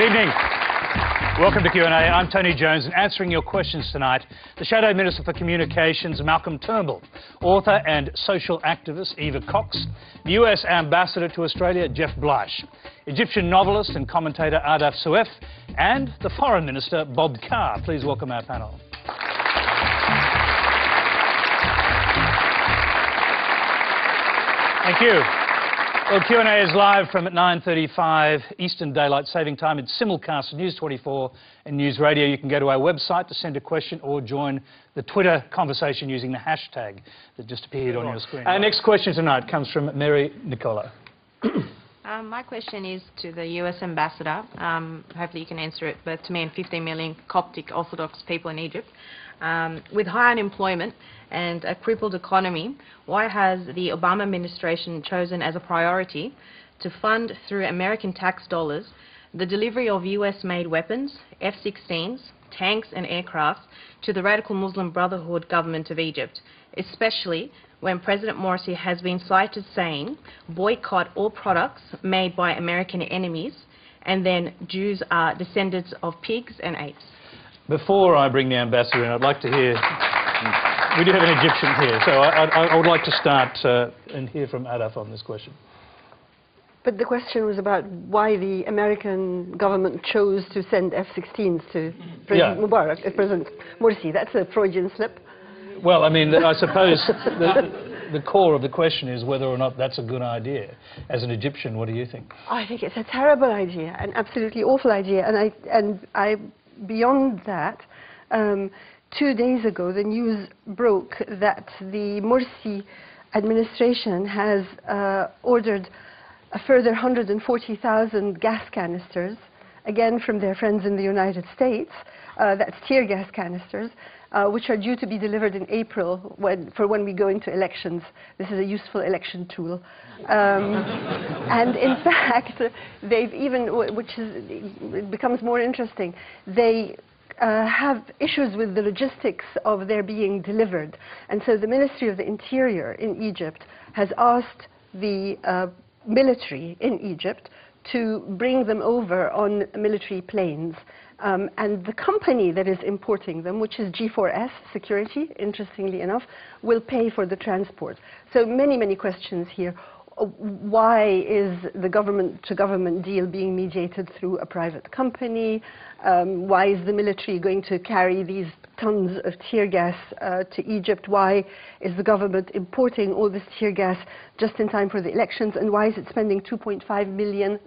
evening. Welcome to QandA. I'm Tony Jones, and answering your questions tonight, the Shadow Minister for Communications, Malcolm Turnbull, author and social activist, Eva Cox, the US Ambassador to Australia, Jeff Bleish, Egyptian novelist and commentator, Adaf Souef, and the Foreign Minister, Bob Carr. Please welcome our panel. Thank you. Well, Q&A is live from at 9:35 Eastern Daylight Saving Time. It's simulcast News 24 and News Radio. You can go to our website to send a question or join the Twitter conversation using the hashtag that just appeared on your screen. Our next question tonight comes from Mary Nicola. My question is to the US Ambassador. Hopefully you can answer it, but to me and 15 million Coptic Orthodox people in Egypt. With high unemployment and a crippled economy, why has the Obama administration chosen as a priority to fund through American tax dollars the delivery of US-made weapons, F-16s, tanks and aircraft to the radical Muslim Brotherhood government of Egypt, especially when President Morsi has been cited saying, boycott all products made by American enemies, and then Jews are descendants of pigs and apes? Before I bring the ambassador in, I'd like to hear... We do have an Egyptian here, so I would like to start and hear from Adaf on this question. But the question was about why the American government chose to send F-16s to President Mubarak, President Morsi. That's a Freudian slip. Well, I mean, I suppose the core of the question is whether or not that's a good idea. As an Egyptian, what do you think? I think it's a terrible idea, an absolutely awful idea. And I beyond that, 2 days ago, the news broke that the Morsi administration has ordered a further 140,000 gas canisters, again from their friends in the United States. That's tear gas canisters, which are due to be delivered in April for when we go into elections. This is a useful election tool. And in fact, they've even, it becomes more interesting, they have issues with the logistics of their being delivered. And so the Ministry of the Interior in Egypt has asked the military in Egypt to bring them over on military planes. And the company that is importing them, which is G4S Security, interestingly enough, will pay for the transport. So many, many questions here. Why is the government-to-government deal being mediated through a private company? Why is the military going to carry these tons of tear gas to Egypt? Why is the government importing all this tear gas just in time for the elections? And why is it spending $2.5 million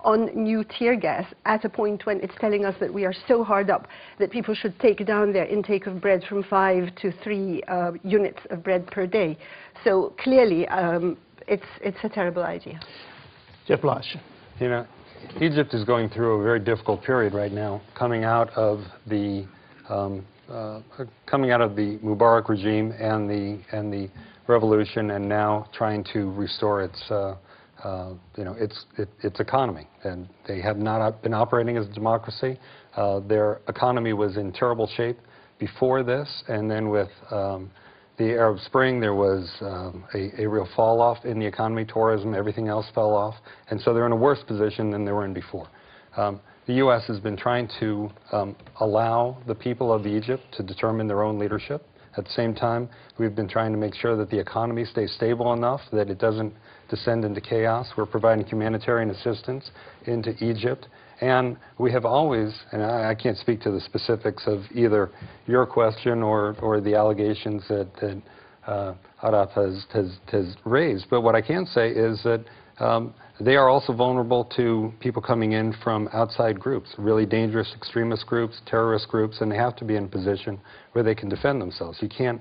on new tear gas at a point when it's telling us that we are so hard up that people should take down their intake of bread from 5 to 3 units of bread per day? So clearly, it's a terrible idea. Jeff Bleish. You know, Egypt is going through a very difficult period right now, coming out of the Mubarak regime and the revolution, and now trying to restore its its economy. And they have not been operating as a democracy. Their economy was in terrible shape before this, and then with the Arab Spring, there was a real fall-off in the economy, tourism, everything else fell off, and so they're in a worse position than they were in before. The U.S. has been trying to allow the people of Egypt to determine their own leadership. At the same time, we've been trying to make sure that the economy stays stable enough that it doesn't descend into chaos. We're providing humanitarian assistance into Egypt. And we have always, and I can't speak to the specifics of either your question or the allegations that Adaf has raised, but what I can say is that they are also vulnerable to people coming in from outside groups, really dangerous extremist groups, terrorist groups, and they have to be in a position where they can defend themselves. You can't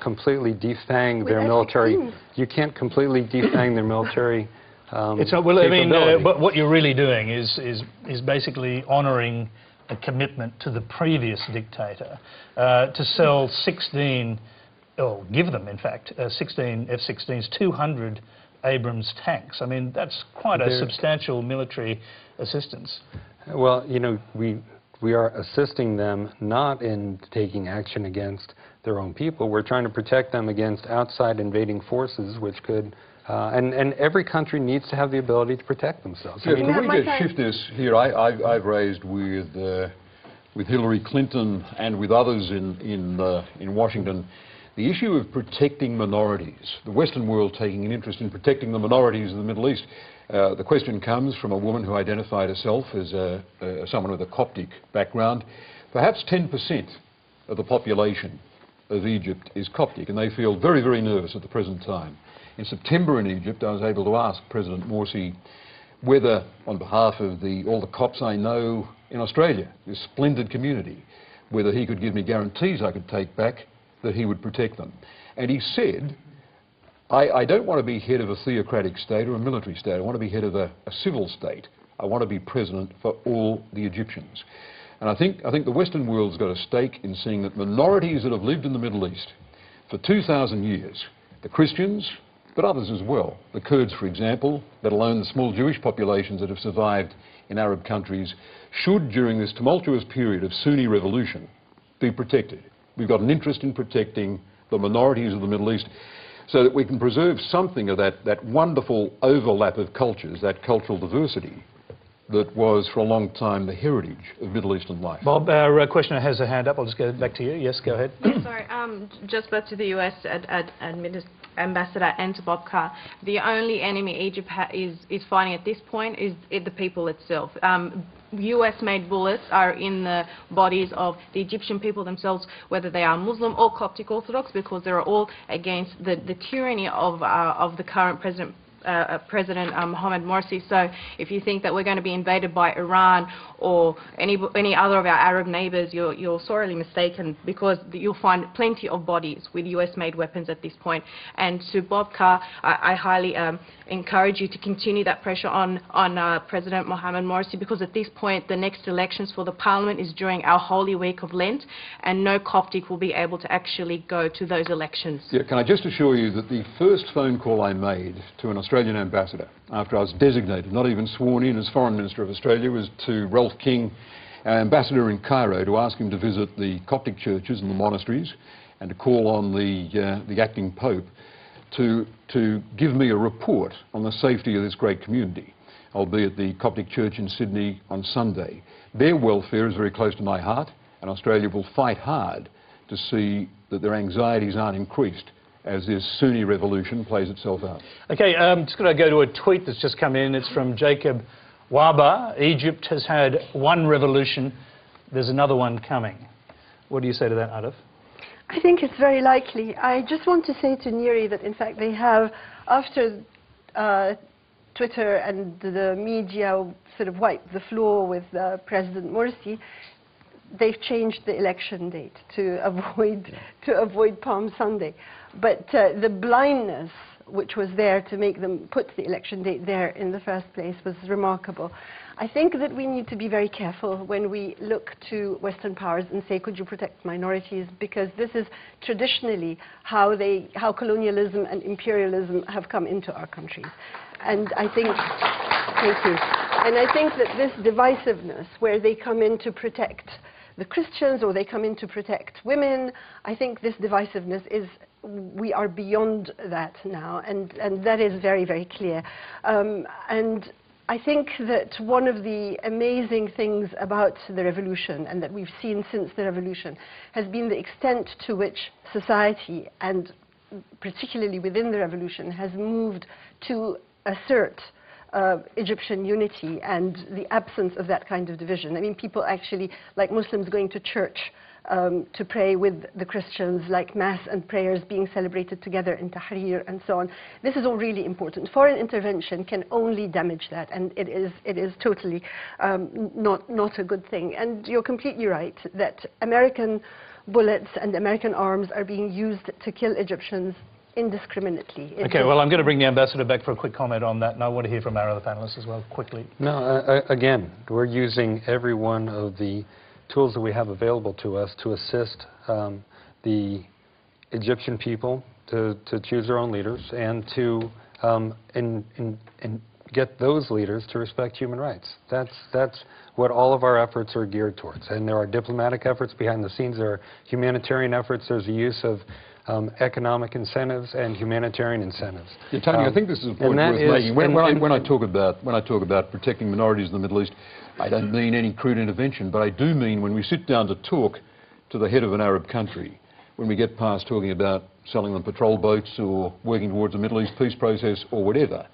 completely defang their military. You can't completely defang their military. It's not, well, I mean, but what you're really doing is basically honouring a commitment to the previous dictator to sell 16, or give them, in fact, 16 F-16s, 200 Abrams tanks. I mean, that's quite a substantial military assistance. Well, you know, we are assisting them not in taking action against their own people. We're trying to protect them against outside invading forces which could And every country needs to have the ability to protect themselves. Yeah, can we just shift this here? I've raised with Hillary Clinton and with others in Washington the issue of protecting minorities, the Western world taking an interest in protecting the minorities of the Middle East. The question comes from a woman who identified herself as someone with a Coptic background. Perhaps 10% of the population of Egypt is Coptic, and they feel very, very nervous at the present time. In September in Egypt, I was able to ask President Morsi whether, on behalf of all the Copts I know in Australia, this splendid community, whether he could give me guarantees I could take back that he would protect them. And he said, I don't want to be head of a theocratic state or a military state. I want to be head of a civil state. I want to be president for all the Egyptians. And I think the Western world's got a stake in seeing that minorities that have lived in the Middle East for 2,000 years, the Christians, but others as well, the Kurds, for example, let alone the small Jewish populations that have survived in Arab countries, should, during this tumultuous period of Sunni revolution, be protected. We've got an interest in protecting the minorities of the Middle East so that we can preserve something of that wonderful overlap of cultures, that cultural diversity that was for a long time the heritage of Middle Eastern life. Bob, our questioner has a hand up. I'll just go back to you. Yes, go ahead. Sorry, just back to the US ambassador and to Bob Carr. The only enemy Egypt is fighting at this point is the people itself. US-made bullets are in the bodies of the Egyptian people themselves, whether they are Muslim or Coptic Orthodox, because they're all against the tyranny of the current President Mohamed Morsi. So if you think that we're going to be invaded by Iran or any other of our Arab neighbours, you're sorely mistaken, because you'll find plenty of bodies with US-made weapons at this point. And to Bob Carr, I highly encourage you to continue that pressure on President Mohamed Morsi, because at this point the next elections for the parliament is during our Holy Week of Lent, and no Coptic will be able to actually go to those elections. Yeah, can I just assure you that the first phone call I made to an Australian ambassador after I was designated, not even sworn in as Foreign Minister of Australia, was to Ralph King, our ambassador in Cairo, to ask him to visit the Coptic churches and the monasteries and to call on the acting Pope to give me a report on the safety of this great community. I'll be at the Coptic Church in Sydney on Sunday. Their welfare is very close to my heart, and Australia will fight hard to see that their anxieties aren't increased as this Sunni revolution plays itself out. Okay, I'm just going to go to a tweet that's just come in. It's from Jacob Waba. Egypt has had one revolution. There's another one coming. What do you say to that, Arif? I think it's very likely. I just want to say to Neri that, in fact, they have, after Twitter and the media sort of wiped the floor with President Morsi, they've changed the election date to avoid Palm Sunday. But the blindness which was there to make them put the election date there in the first place was remarkable. I think that we need to be very careful when we look to Western powers and say, could you protect minorities? Because this is traditionally how colonialism and imperialism have come into our countries. And I think, thank you. And I think that this divisiveness, where they come in to protect the Christians or they come in to protect women, I think this divisiveness is, we are beyond that now, and that is very, very clear. And I think that one of the amazing things about the revolution, and that we've seen since the revolution, has been the extent to which society, and particularly within the revolution, has moved to assert Egyptian unity and the absence of that kind of division. I mean, people actually, like Muslims going to church to pray with the Christians, like Mass and prayers being celebrated together in Tahrir and so on. This is all really important. Foreign intervention can only damage that, and it is totally not a good thing. And you're completely right that American bullets and American arms are being used to kill Egyptians indiscriminately. Okay, well, I'm going to bring the ambassador back for a quick comment on that, and I want to hear from our other panelists as well, quickly. No, again, we're using every one of the tools that we have available to us to assist the Egyptian people to choose their own leaders and to get those leaders to respect human rights. That's what all of our efforts are geared towards. And there are diplomatic efforts behind the scenes. There are humanitarian efforts. There's the use of economic incentives and humanitarian incentives. Yeah, Tony, I think this is a point worth making. When I talk about protecting minorities in the Middle East, I don't mean any crude intervention, but I do mean when we sit down to talk to the head of an Arab country, when we get past talking about selling them patrol boats or working towards a Middle East peace process or whatever,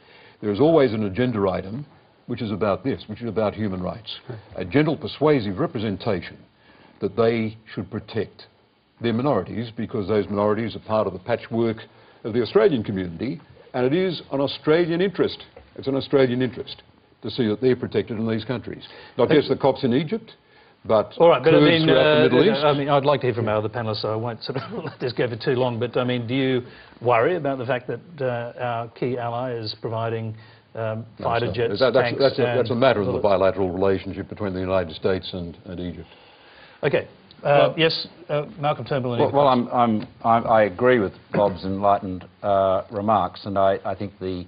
there is always an agenda item which is about this, which is about human rights. A gentle, persuasive representation that they should protect their minorities because those minorities are part of the patchwork of the Australian community, and it is an Australian interest. It's an Australian interest to see that they're protected in these countries. Not just the Copts in Egypt, but all right, but Kurds I mean, throughout the Middle East. I mean, I'd like to hear from our other panellists, so I won't sort of let this go for too long. But I mean, do you worry about the fact that our key ally is providing fighter jets, tanks? That's a matter of the bilateral relationship between the United States and Egypt. Okay. Yes, Malcolm Turnbull. Well, I agree with Bob's enlightened remarks, and I think the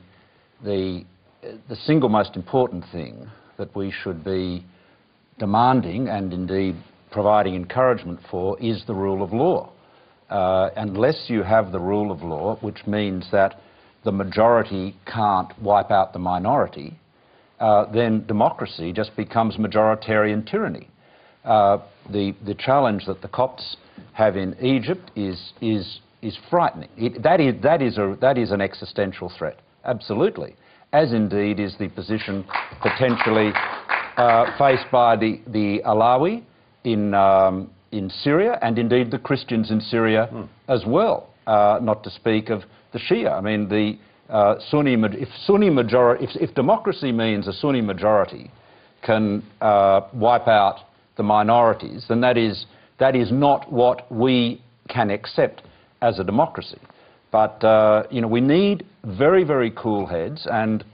single most important thing that we should be demanding and indeed providing encouragement for is the rule of law. Unless you have the rule of law, which means that the majority can't wipe out the minority, then democracy just becomes majoritarian tyranny. The challenge that the Copts have in Egypt is frightening. That is an existential threat, absolutely, as indeed is the position potentially faced by the Alawi in Syria, and indeed the Christians in Syria as well, not to speak of the Shia. I mean, the if democracy means a Sunni majority can wipe out the minorities, then that is not what we can accept as a democracy. But you know, we need very, very cool heads, and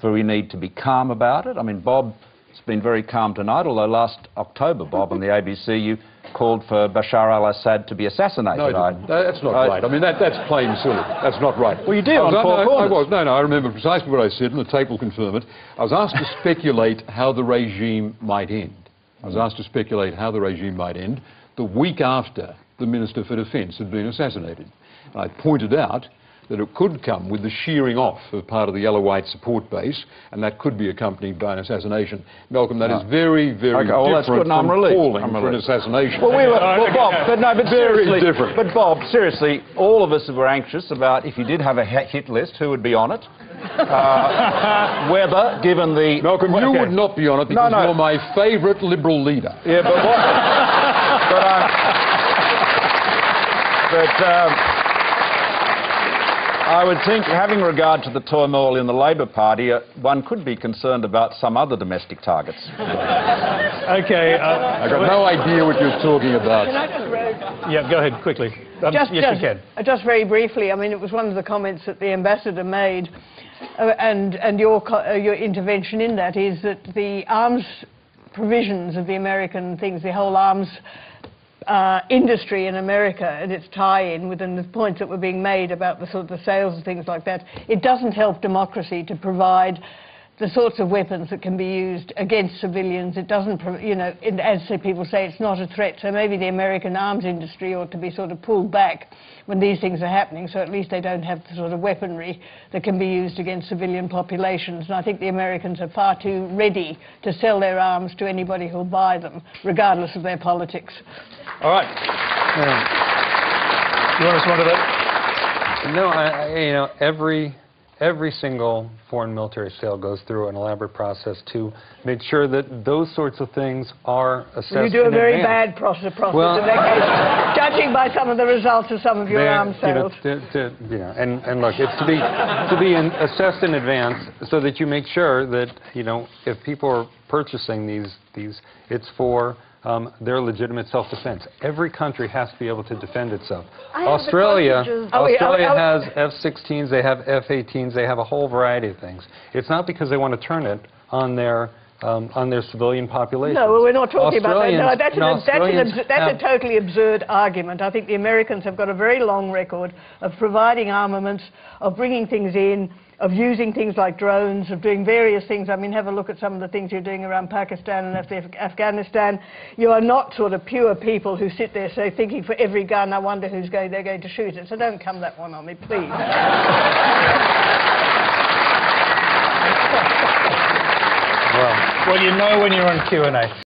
we need to be calm about it. I mean, Bob has been very calm tonight, although last October, Bob, on the ABC, you called for Bashar al-Assad to be assassinated. No, that's not right. I mean, that's plain silly. That's not right. Well, you did on Four Corners. I remember precisely what I said, and the tape will confirm it. I was asked to speculate how the regime might end. I was asked to speculate how the regime might end the week after the Minister for Defence had been assassinated. And I pointed out that it could come with the shearing off of part of the yellow-white support base, and that could be accompanied by an assassination. Malcolm, that is very, very different from calling for an assassination. Well, Bob, but seriously, very different. But Bob, seriously, all of us were anxious about if you did have a hit list, who would be on it? Whether, given the... Malcolm, you would not be on it because you're my favourite Liberal leader. Yeah, but what... I would think, having regard to the turmoil in the Labor Party, one could be concerned about some other domestic targets. Okay. I've got no idea what you're talking about. Can I just raise... Yeah, go ahead, quickly. Yes, you can. Just very briefly, I mean, it was one of the comments that the ambassador made, and your intervention in that is that the arms provisions of the American things, the whole arms industry in America and its tie-in within the points that were being made about the sort of the sales and things like that, it doesn't help democracy to provide the sorts of weapons that can be used against civilians. It doesn't, you know, as people say, it's not a threat. So maybe the American arms industry ought to be sort of pulled back when these things are happening, so at least they don't have the sort of weaponry that can be used against civilian populations. And I think the Americans are far too ready to sell their arms to anybody who'll buy them, regardless of their politics. All right. You want to respond to that? No, you know, every single foreign military sale goes through an elaborate process to make sure that those sorts of things are assessed. You do a very bad process in that case, judging by some of the results of some of your arms sales. And look, it's to be assessed in advance so that you make sure that, you know, if people are purchasing these, it's for their legitimate self-defense. Every country has to be able to defend itself. Australia has F-16s, they have F-18s, they have a whole variety of things. It's not because they want to turn it on their on their civilian population. No, well, we're not talking about that. No, Australians that's a totally absurd argument. I think the Americans have got a very long record of providing armaments, of bringing things in, of using things like drones, of doing various things. I mean, have a look at some of the things you're doing around Pakistan and Afghanistan. You are not sort of pure people who sit there, say, thinking for every gun, I wonder who's they're going to shoot it. So don't come that one on me, please. Well, you know when you're on Q&A.